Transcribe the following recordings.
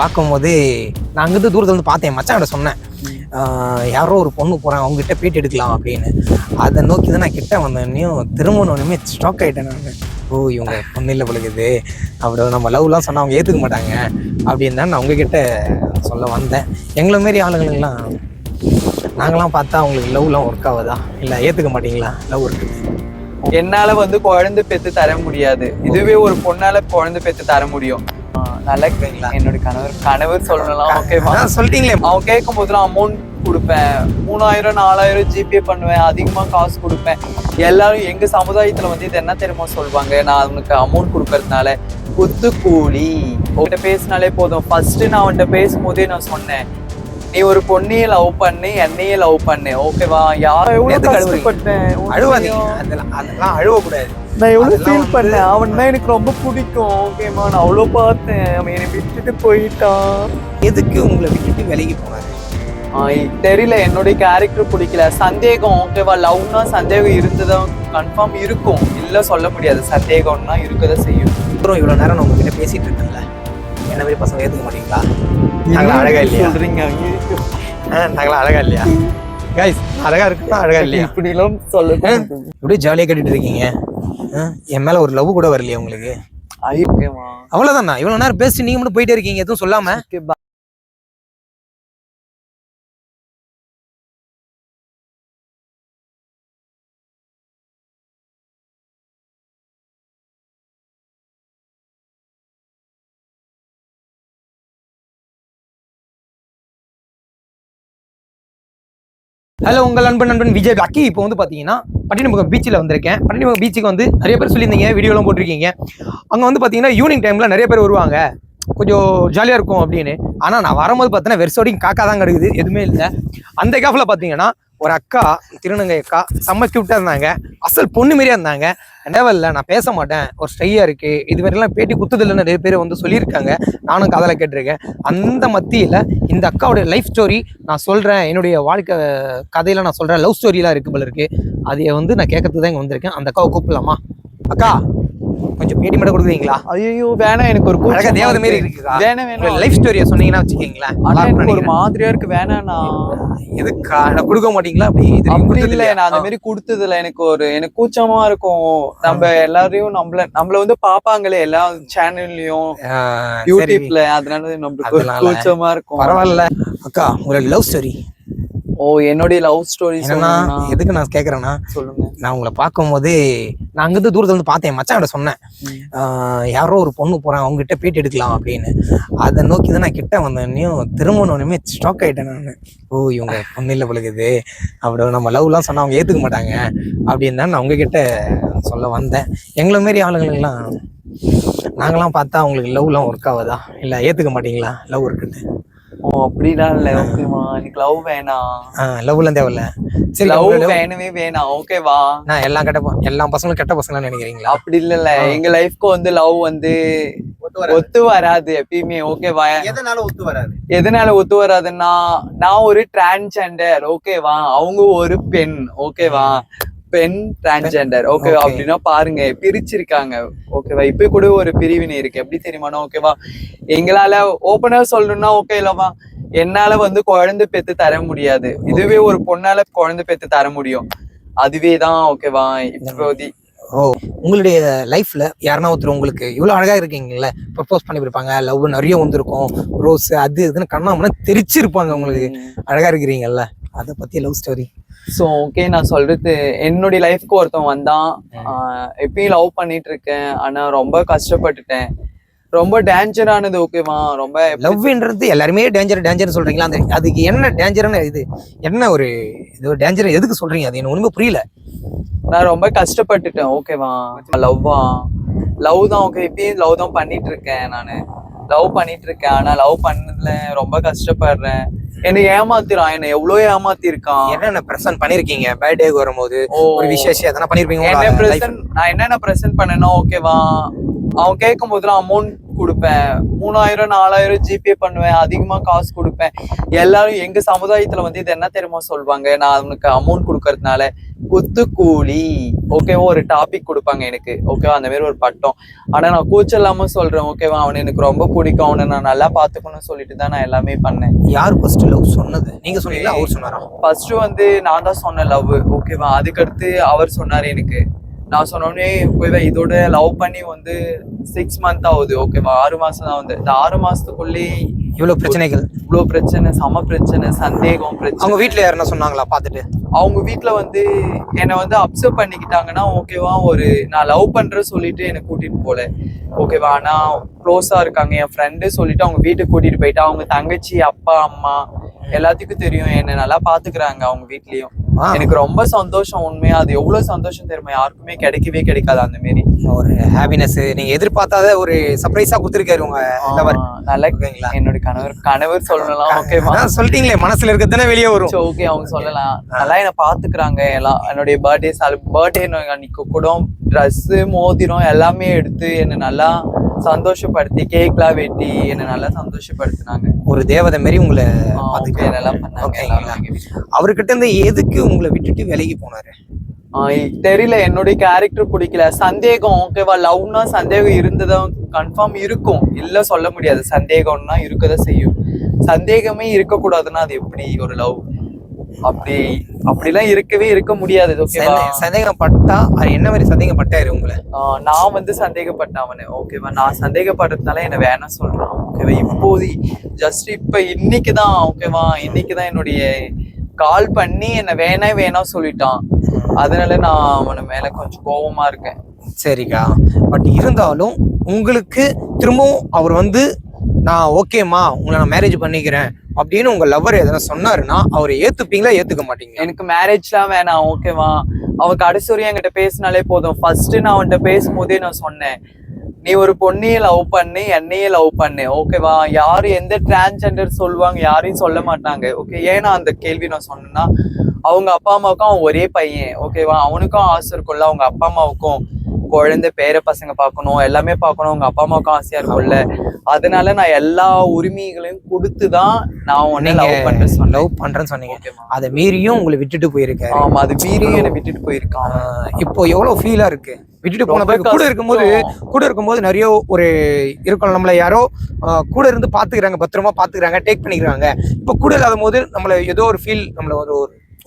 பார்க்கும்போது நான் அங்கிருந்து தூரத்துல வந்து பார்த்தேன், மச்சான்கிட்ட சொன்னேன், யாரோ ஒரு பொண்ணு போகிறாங்க அவங்ககிட்ட பேட்டி எடுக்கலாம் அப்படின்னு. அதை நோக்கி தான் நான் கிட்ட வந்தோடனையும் திரும்பணுமே ஸ்டாக் ஆகிட்டேன் நான். ஓ இவங்க பொண்ணு இல்லை பழகுது, அப்படி நம்ம லவ்லாம் சொன்னால் அவங்க ஏற்றுக்க மாட்டாங்க அப்படின்னு தான் நான் உங்ககிட்ட சொல்ல வந்தேன். எங்களை மாரி ஆளுங்களுக்கெல்லாம் நாங்களாம் பார்த்தா அவங்களுக்கு லவ்லாம் ஒர்க் ஆகுதா, இல்லை ஏற்றுக்க மாட்டீங்களா லவ் இருக்குது? என்னால வந்து குழந்தை பெற்று தர முடியாது, இதுவே ஒரு பொண்ணால குழந்தை பெற்று தர முடியும். நல்லா இருக்குங்களா? என்னோட கணவர் சொல்லலாம். ஓகேவா சொல்லிட்டீங்களே. அவன் கேட்கும் போதுலாம் அமௌண்ட் கொடுப்பேன், 3000 4000 ஜிபே பண்ணுவேன், அதிகமா காசு கொடுப்பேன். எல்லாரும் எங்க சமுதாயத்துல வந்து இது என்ன தெரியுமா சொல்லுவாங்க, நான் அவனுக்கு அமௌண்ட் கொடுக்கறதுனால குத்து கூலி. உங்ககிட்ட பேசினாலே போதும். ஃபர்ஸ்ட் நான் அவன்கிட்ட பேசும்போதே நான் சொன்னேன், நீ ஒரு பொண்ணையே லவ் பண்ணி என்னையே லவ் பண்ணு, ஓகேவா? யாரும் எவ்வளவு கஷ்டப்பட்டேன், அதெல்லாம் அழுவக்கூடாது. நான் எவ்வளவு ஃபீல் பண்ணேன். அவன் தான் எனக்கு ரொம்ப பிடிக்கும், ஓகேமா? நான் அவ்வளோ பார்த்தேன், அவன் என்னை விட்டுட்டு போயிட்டான். எதுக்கு உங்களை விட்டுட்டு விலகி போனாரு தெரியல, என்னுடைய கேரக்டர் பிடிக்கல. சந்தேகம், ஓகேவா? லவ்னா சந்தேகம் இருந்துதான் கன்ஃபார்ம் இருக்கும், இல்லை சொல்ல முடியாது. சந்தேகம்னா இருக்கதான் செய்யும். அப்புறம் இவ்வளோ நேரம் நான் உங்ககிட்ட பேசிட்டு இருக்கேன்ல, என்ன மாதிரி பசங்க ஏற்றுக்க மாட்டீங்களா? நாங்களாம் அழகா இல்லையா சொல்றீங்க? நாங்களாம் அழகா இல்லையா கைஸ்? அழகா இருக்குன்னா அழகா இல்லையா? இப்படிலாம் சொல்ல இப்படியே ஜாலியாக கட்டிட்டு இருக்கீங்க. என் மேல ஒரு லவ் கூட வரலையா உங்களுக்கு? அவ்வளவுதானா? இவ்வளவு நேரம் பேசி நீங்க மட்டும் போயிட்டே இருக்கீங்க எதுவும் சொல்லாம. ஹலோ, உங்கள் நண்பன் விஜய் அக்கி. இப்போ வந்து பார்த்தீங்கன்னா பட்டினமுகம் பீச்சில் வந்திருக்கேன். பட்டினமுகம் பீச்சுக்கு வந்து நிறைய பேர் சொல்லியிருந்தீங்க, வீடியோலாம் போட்டிருக்கீங்க. அங்கே வந்து பார்த்தீங்கன்னா ஈவினிங் டைமில் நிறைய பேர் வருவாங்க, கொஞ்சம் ஜாலியாக இருக்கும் அப்படின்னு. ஆனால் நான் வரும்போது பார்த்தீங்கன்னா வெர்சோடிங் காக்கா தான் கிடக்குது, எதுவுமே இல்லை. அந்த கேஃபில் பார்த்தீங்கன்னா ஒரு அக்கா, திருநங்கை அக்கா, செம்ம கியூட்டாக இருந்தாங்க, அசல் பொண்ணு மாரியா இருந்தாங்க. லெவலில் நான் பேச மாட்டேன், ஒரு ஸ்டையாக இருக்குது, இது மாதிரிலாம் பேட்டி குத்துதில்லைன்னு நிறைய பேர் வந்து சொல்லியிருக்காங்க. நானும் காதில் கேட்டிருக்கேன். அந்த மத்தியில் இந்த அக்காவுடைய லைஃப் ஸ்டோரி நான் சொல்கிறேன், என்னுடைய வாழ்க்கை கதையில் நான் சொல்கிறேன். லவ் ஸ்டோரிலாம் இருக்குது போல இருக்குது, அதை வந்து நான் கேட்கறதுக்கு தான் இங்கே வந்திருக்கேன். அந்த அக்காவை கூப்பிடலாமா? அக்கா கொஞ்சம் பேட்டி மட்டும் கொடுக்குறீங்களா? ஐயோ வேணாம், எனக்கு ஒரு அழகா தேவதை மாரி இருக்குக்கா. வேணாம், லைஃப் ஸ்டோரியை சொன்னீங்கன்னா வச்சுக்கீங்களேன், ஒரு மாதிரியா இருக்கு. வேணாண்ணா. எதுக்கா கொடுக்க மாட்டீங்களா? அப்படி இல்லை, நான் அந்த மாதிரி கொடுத்ததுல எனக்கு கூச்சமா இருக்கும். நம்ம எல்லாரையும் நம்மள வந்து பாப்பாங்களே எல்லா சேனல்லையும், யூடியூப்ல, அதனால நம்மளுக்கு கூச்சமா இருக்கும். பரவாயில்ல அக்கா, உங்களோட லவ் ஸ்டோரி. ஓ, என்னுடைய லவ் ஸ்டோரி என்னன்னா, எதுக்கு நான் கேட்கறேன்னா, சொல்லுங்க. நான் உங்களை பார்க்கும்போது நான் அங்கிருந்து தூரத்துல வந்து பார்த்தேன், மச்சான்கிட்ட சொன்னேன், யாரோ ஒரு பொண்ணு போறாங்க அவங்ககிட்ட பேட்டி எடுக்கலாம் அப்படின்னு. அதை நோக்கி தான் நான் கிட்ட வந்தோடனையும் திரும்பணுமே ஸ்டாக் ஆகிட்டேன் நான். ஓ இவங்க பொண்ணு இல்லை பழகுது, அப்படி நம்ம லவ்லாம் சொன்னால் அவங்க ஏற்றுக்க மாட்டாங்க அப்படின்னு தான் நான் உங்ககிட்ட சொல்ல வந்தேன். எங்களை மாரி ஆளுங்களுக்கெல்லாம் நாங்களாம் பார்த்தா அவங்களுக்கு லவ்லாம் ஒர்க் ஆகுதா, இல்லை ஏற்றுக்க மாட்டீங்களா லவ் இருக்குன்னு? ஓ அப்படிலாம் இல்ல, ஓகேவா? எனக்கு லவ் வேணாம். லவ்லாம் தேவையில்ல. சரி, லவ் வேணவே வேணாம், ஓகேவா? நான் எல்லா பசங்களும் கெட்ட பசங்களாம் நினைக்கிறீங்களா? அப்படி இல்ல, எங்க லைஃப்க்கு வந்து லவ் வந்து ஒத்து வராது எப்பயுமே, ஓகேவா? எதனால ஒத்து வராதுன்னா, நான் ஒரு டிரான்ஸ்ஜெண்டர், ஓகேவா? அவங்க ஒரு பெண், ஓகேவா? பெண் டிரான்ஸ்ஜெண்டர், ஓகேவா? அப்படின்னா பாருங்க, பிரிச்சிருக்காங்க, ஓகேவா? இப்ப கூட ஒரு பிரிவினை இருக்கு, எப்படி தெரியுமானா, ஓகேவா? எங்களால ஓப்பனா சொல்லணும்னா, ஓகே இல்லவா, என்னால வந்து குழந்தை பெற்று தர முடியாது, இதுவே ஒரு பொண்ணால குழந்தை பெற்று தர முடியும், அதுவேதான், ஓகேவா? இப்போதி உங்களுடைய லைஃப்ல யாருன்னா ஒருத்தர் உங்களுக்கு இவ்வளவு அழகா இருக்கீங்கல்ல, ப்ரப்போஸ் பண்ணி இருப்பாங்க, லவ் நிறைய வந்திருக்கும், ரோஸ் அது இதுன்னு கண்ணாமனா தெரிச்சிருப்பாங்க, உங்களுக்கு அழகா இருக்கிறீங்கல்ல, அதை பத்தி லவ் ஸ்டோரி. ஸோ ஓகே, நான் சொல்றது, என்னுடைய லைஃப்க்கு ஒருத்தன் வந்தான், எப்பயும் லவ் பண்ணிட்டு இருக்கேன், ஆனா ரொம்ப கஷ்டப்பட்டுட்டேன், ரொம்ப டேஞ்சரானது, ஓகேவா? ரொம்ப லவ்ன்றது எல்லாருமே டேஞ்சர் சொல்றீங்களா? அந்த அதுக்கு என்ன டேஞ்சரான இது, என்ன ஒரு இது டேஞ்சர் எதுக்கு சொல்றீங்க? அது எனக்கு ஒண்ணுமே புரியல. நான் ரொம்ப கஷ்டப்பட்டுட்டேன், ஓகேவா? லவ் தான், ஓகே. இப்பயும் லவ் தான் பண்ணிட்டு இருக்கேன், நானு லவ் பண்ணிட்டு இருக்கேன், ஆனா லவ் பண்ணதுல ரொம்ப கஷ்டப்படுறேன். என்னை ஏமாத்திரான், என்ன எவ்வளவு ஏமாத்திருக்கான். என்னென்ன பிரசன்ட் பண்ணிருக்கீங்க? பர்த்டேக்கு வரும்போது ஒரு விசேஷம் எதனா பண்ணிருப்பீங்க? நான் என்னென்ன பிரசன்ட் பண்ணேன்னா, ஓகேவா, அவன் கேட்கும் போதுலாம் அமௌண்ட் கொடுப்பேன், 3000 4000 ஜிபே பண்ணுவேன், அதிகமா காசு கொடுப்பேன். எல்லாரும் எங்க சமுதாயத்துல வந்து இது என்ன தெரியுமா சொல்லுவாங்க, நான் அவனுக்கு அமௌண்ட் கொடுக்கறதுனால குத்துக்கூலி ஓகேவா ஒரு டாபிக் கொடுப்பாங்க எனக்கு ஓகேவா அந்த மாதிரி ஒரு பட்டம். ஆனா நான் கூச்சம் இல்லாம சொல்றேன் ஓகேவா, அவனை எனக்கு ரொம்ப பிடிக்கும், அவனை நான் நல்லா பாத்துக்கணும்னு சொல்லிட்டு தான் நான் எல்லாமே பண்ணேன். யார் ஃபர்ஸ்ட் லவ் சொன்னது? நீங்க சொன்னீங்களா அவர் சொன்னாரா? ஃபர்ஸ்ட் வந்து நான் தான் சொன்னேன் லவ் ஓகேவா, அதுக்கடுத்து அவர் சொன்னாரு எனக்கு. நான் சொன்னோடனே ஓகேவா இதோட லவ் பண்ணி வந்து 6 month ஆகுது ஓகேவா, 6 மாசம் தான் வந்து. இந்த 6 மாசத்துக்குள்ளே இவ்வளவு பிரச்சனைகள், இவ்வளவு பிரச்சனை, சம பிரச்சனை, சந்தேகம் பிரச்சனை. அவங்க வீட்டுல யாருன்னா சொன்னாங்களா பாத்துட்டு? அவங்க வீட்டுல வந்து என்னை வந்து அப்சர்வ் பண்ணிக்கிட்டாங்கன்னா ஓகேவா, ஒரு நான் லவ் பண்றேன்னு சொல்லிட்டு என்னை கூட்டிட்டு போல ஓகேவா, ஆனா க்ளோஸா இருக்காங்க என் ஃப்ரெண்டு சொல்லிட்டு அவங்க வீட்டுக்கு கூட்டிட்டு போயிட்டு அவங்க தங்கச்சி அப்பா அம்மா எல்லாத்துக்கும் தெரியும், என்னை நல்லா பாத்துக்கிறாங்க அவங்க வீட்லயும். எனக்கு ரொம்ப சந்தோஷம் உண்மையா, அது எவ்வளவு சந்தோஷம் தெரியுமா, யாருக்குமே கிடைக்கவே கிடைக்காது அந்த மாரி ஒரு ஹாப்பினஸ். நீங்க எதிர்பார்த்தாத ஒரு சர்ப்ரைஸா கொடுத்துருக்காரு உங்க லவர். நல்லா இருக்கீங்களா? என்னோட கணவர் சொல்லலாம் ஓகேவா, சொல்லிட்டீங்களே மனசுல இருக்கிறதுனே வெளியே வரும். ஓகே அவங்க சொல்லலாம், நல்லா என்ன பாத்துக்கிறாங்க எல்லாம். என்னுடைய பர்த்டே அன்னைக்கு கூட ட்ரெஸ் மோதிரம் எல்லாமே எடுத்து என்னை நல்லா சந்தோஷப்படுத்தி கேக்லாம் வெட்டி என்னை நல்லா சந்தோஷப்படுத்தினாங்க. ஒரு தேவதை மாதிரி உங்களை நல்லா பண்ணாங்க. அவர்கிட்ட இருந்து எதுக்கு உங்களை விட்டுட்டு விலகி போனாரு? தெரியல, என்னுடைய கேரக்டர் பிடிக்கல. சந்தேகம் ஓகேவா, லவ்னா சந்தேகம் இருந்ததும் கன்ஃபார்ம் இருக்கும், இல்ல சொல்ல முடியாது. சந்தேகம்னா இருக்கதான் செய்யும். சந்தேகமே இருக்கக்கூடாதுன்னா அது எப்படி ஒரு லவ்? அப்படிலாம் இருக்க முடியாது. சந்தேகப்பட்டா என்ன மாதிரி சந்தேகப்பட்டாரு உங்களை? நான் வந்து சந்தேகப்பட்டேன் அவனை ஓகேவா, நான் சந்தேகப்படுறதுனால என்ன வேணாம் சொல்றான் ஓகேவா. இப்போது ஜஸ்ட் இப்ப இன்னைக்குதான் ஓகேவா, இன்னைக்குதான் என்னுடைய கால் பண்ணி என்ன வேணாம் சொல்லிட்டான். அதனால நான் அவனை மேல கொஞ்சம் கோபமா இருக்கேன். சரிக்கா, பட் இருந்தாலும் உங்களுக்கு திரும்பவும் அவர் வந்து நான் ஓகேம்மா உங்களை நான் மேரேஜ் பண்ணிக்கிறேன் அப்படின்னு உங்க லவ்வர் எதனா சொன்னாருன்னா அவரை ஏத்துப்பீங்களா ஏத்துக்க மாட்டீங்க? எனக்கு மேரேஜ்லாம் வேணாம் ஓகேவா, அவ கடைசி வரையும் என்கிட்ட பேசினாலே போதும். ஃபர்ஸ்ட் நான் அவன்கிட்ட பேசும்போதே நான் சொன்னேன், நீ ஒரு பொண்ணையே லவ் பண்ணு என்னையே லவ் பண்ணு ஓகேவா, யாரும் எந்த டிரான்ஸ்ஜெண்டர் சொல்லுவாங்க யாரையும் சொல்ல மாட்டாங்க ஓகே. ஏன்னா அந்த கேள்வி நான் சொன்னேன்னா அவங்க அப்பா அம்மாவுக்கும் அவன் ஒரே பையன் ஓகேவா, அவனுக்கும் ஆசை இருக்கும்ல, அவங்க அப்பா அம்மாவுக்கும் குழந்தை பேர பசங்க பார்க்கணும் எல்லாமே பார்க்கணும், அவங்க அப்பா அம்மாவுக்கும் ஆசையா இருக்கும்ல. அதனால நான் எல்லா உரிமைகளையும் கொடுத்துதான் நான் உன்னை லவ் பண்றேன்னு சொன்னீங்க. அதை மீறியும் உங்களை விட்டுட்டு போயிருக்கேன். ஆமா, அது மீறியும் என்னை விட்டுட்டு போயிருக்கான். இப்போ எவ்வளவு ஃபீலா இருக்கு விட்டுட்டு போன பிறகு? கூட இருக்கும்போது நிறைய ஒரு இருக்கணும், நம்மள யாரோ கூட இருந்து பாத்துக்கிறாங்க, பத்திரமா பாத்துக்கிறாங்க, டேக் பண்ணிக்கிறாங்க. இப்ப கூட இல்லாத போது நம்மள ஏதோ ஒரு ஃபீல், நம்மள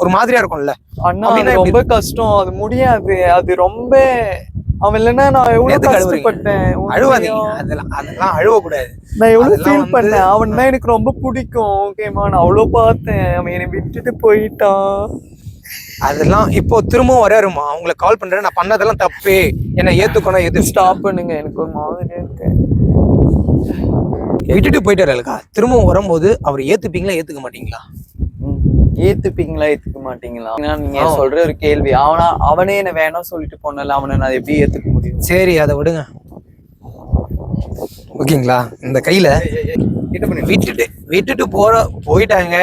ஒரு மாதிரியா இருக்கும்ல. அண்ணா ரொம்ப கஷ்டம், அது முடியாது, அது ரொம்ப அவன் இல்லைன்னா நான் எவ்வளவு கஷ்டப்பட்டேன். அழுவாதீங்க, அதெல்லாம் அழுவக்கூடாது. நான் எவ்வளவு ஃபீல் பண்ணேன். அவன் தான் எனக்கு ரொம்ப பிடிக்கும் ஓகேமா, நான் அவ்வளவு பார்த்தேன், அவன் என்னை விட்டுட்டு போயிட்டான். அதெல்லாம் இப்போ திரும்பவும் வராருமா, அவங்களை கால் பண்றேன், நான் பண்ணதெல்லாம் தப்பு, என்ன ஏத்துக்கணும், ஸ்டாப் பண்ணுங்க, எனக்கு ஒரு மாதிரியா இருக்கு. விட்டுட்டு போயிட்டாருக்கா, திரும்பவும் வரும்போது அவர் ஏத்துப்பீங்களா ஏத்துக்க மாட்டீங்களா? ஏத்துக்க மாட்டீங்களா? நீங்க சொல்ற ஒரு கேள்வி. அவனே என்ன வேணாம் சொல்லிட்டு போனல, அவனை நான் எப்படி ஏத்துக்க முடியும்? சரி அதை விடுங்க ஓகேங்களா. இந்த கையில விட்டுட்டு போயிட்டாங்க,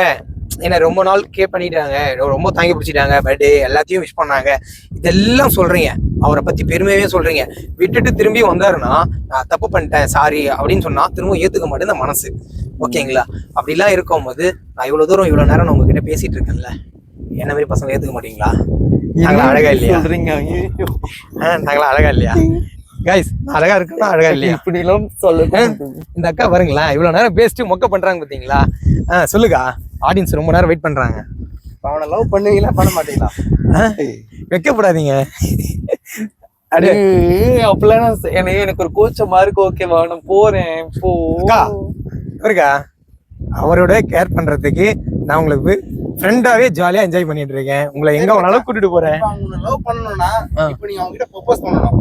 என்ன ரொம்ப நாள் கேர் பண்ணிட்டாங்க, ரொம்ப தாங்கி பிடிச்சிட்டாங்க, பர்த்டே எல்லாத்தையும் விஷ் பண்ணாங்க, இதெல்லாம் சொல்றீங்க, அவரை பத்தி பெருமையாவே சொல்றீங்க. விட்டுட்டு திரும்பி வந்தாருன்னா நான் தப்பு பண்ணிட்டேன் சாரி அப்படின்னு சொன்னா திரும்ப ஏத்துக்க மாட்டேன் இந்த மனசு ஓகேங்களா. அப்படிலாம் இருக்கும்போது நான் இவ்வளவு தூரம் இவ்வளவு நேரம் நான் உங்ககிட்ட பேசிட்டு இருக்கேன்ல, என்ன மாதிரி பசங்க ஏத்துக்க மாட்டீங்களா? நாங்களா அழகா இல்லையா? நாங்களா அழகா இல்லையா கைஸ்? அழகா இருக்குன்னா அழகா இல்லையா? இப்படி எல்லாம் சொல்லுங்க. இந்த அக்கா பாருங்களா, இவ்வளவு நேரம் பேசிட்டு மொக்க பண்றாங்க பாத்தீங்களா? சொல்லுக்கா, ஆடியன்ஸ் ரொம்ப நேரம் வெயிட் பண்றாங்க. அவனை லவ் பண்ணுவீங்களா பண்ண மாட்டீங்களா? வைக்கப்படாதீங்க அப்படிலாம் எனக்கு ஒரு கூச்சமா இருக்கு ஓகேவா, நான் போறேன் இருக்கா. அவரோட கேர் பண்றதுக்கு நான் உங்களுக்கு ஃப்ரெண்டாவே ஜாலியா என்ஜாய் பண்ணிட்டு இருக்கேன், உங்களை எங்க வேணாலும் கூட்டிட்டு போறேன். அவங்க லவ் பண்ணணும்னா இப்போ நீங்க அவங்க கிட்ட ப்ரொபோஸ் பண்ணணும்.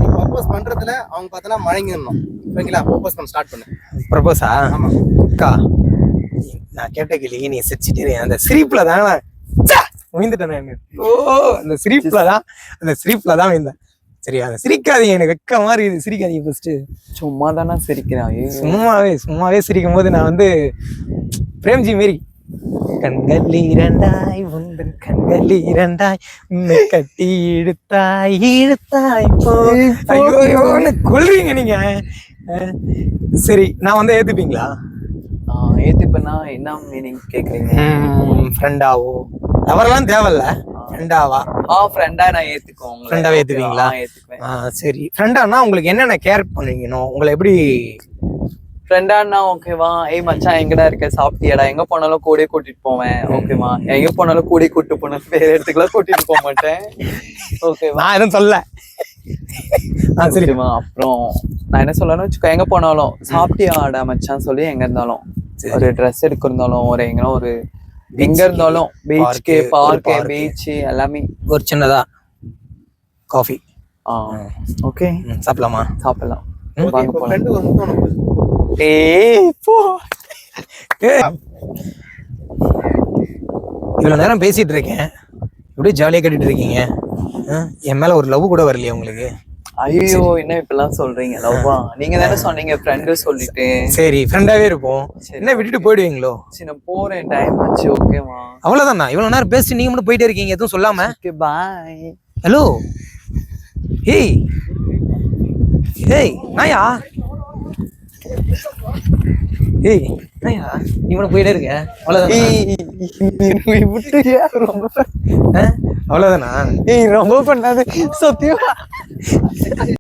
நீ ப்ரொபோஸ் பண்றதுல அவங்க பார்த்தா மயங்கிடணும் ஓகேங்களா. ப்ரொபோஸ் பண்ண ஸ்டார்ட் பண்ணு. ப்ரொபோஸா? ஆமா அக்கா, நான் கேட்ட கேள்வி நீ சிரிச்சிட்டு அந்த சிரிப்புல தான் விழுந்துட்டேன். அந்த சிரிப்புல தான் விழுந்தேன். சரியா, சிரிக்காதீங்க, எனக்கு வெக்க மாதிரி இது, சிரிக்காதீங்க. ஃபர்ஸ்ட் சும்மா தானே சிரிக்கிறேன். சும்மாவே சிரிக்கும் போது நான் வந்து பிரேம்ஜி மாரி கண்கள் இரண்டாய் உந்தன் கண்கள் இரண்டாய் உன்னை கட்டி இழுத்தாய் கொள்றீங்க நீங்க. சரி, நான் வந்து ஏத்துப்பீங்களா? ஏத்துப்பேன்னா என்ன மீனிங் கேக்குறீங்க? ஃப்ரெண்டாவோ அவரெல்லாம் தேவையில்ல, ஃப்ரெண்டாவா? ஃப்ரெண்டா நான் ஏத்துக்குவோம். ஃப்ரெண்டாவே ஏத்துவீங்களா? ஏத்துக்குவேன். சரி. ஃப்ரெண்டானா உங்களுக்கு என்னென்ன கேர் பண்ணுவீங்கனோ, உங்களை எப்படி ஃப்ரெண்டானா ஓகேவா, ஏய் மச்சான் எங்கடா இருக்க, சாப்பிட்டியாடா, எங்க போனாலும் கூடயே கூட்டிட்டு போவேன். ஓகேவா, எங்க போனாலும் கூடயே கூட்டு போனேன், வேற இடத்துக்குலாம் கூட்டிட்டு போக மாட்டேன். ஓகேவா, நான் எதுவும் சொல்ல. சரிமா. அப்புறம் நான் என்ன சொல்லணும்னு வச்சுக்கோ, எங்க போனாலும் சாப்பிட்டியாடா மச்சான் சொல்லி, எங்க இருந்தாலும் ஒரு ட்ரெஸ் எடுக்க இருந்தாலும், ஒரு எங்கன்னா ஒரு எங்க இருந்தாலும், பீச்சுக்கு, பார்க்கு, பீச் எல்லாமே. ஒரு சின்னதா காஃபி. ஓகே, சாப்பிடலாமா? சாப்பிடலாம். வாங்க போலாம். ஃப்ரெண்ட் ஒரு முத்தம் உனக்கு. இவ்வளவு நேரம் பேசிட்டு இருக்கேன், இப்படியே ஜாலியா கட்டிட்டு இருக்கீங்க. என் மேல ஒரு லவ் கூட வரலையா உங்களுக்கு? ஐயோ, என்ன இப்பெல்லாம் சொல்றீங்க? லவ்வா? நீங்க தானே சொன்னீங்க ஃப்ரெண்டு சொல்லிட்டு. சரி, ஃப்ரெண்டாவே இருப்போம். என்ன விட்டுட்டு போயிடுவீங்களோ? சரி, நான் போறேன், டைம் ஆச்சு. ஓகேவா, அவ்வளவுதானா? இவ்வளவு நேரம் பேசி நீங்க மட்டும் போயிட்டே இருக்கீங்க எதுவும் சொல்லாம. பாய். ஹலோ, ஹேய் ஹேய் நாயா, ஏய் நாயா, நீ மட்டும் போயிட்டே இருக்க. அவ்வளவுதானா? ரொம்ப பண்ணாது சத்தியமா.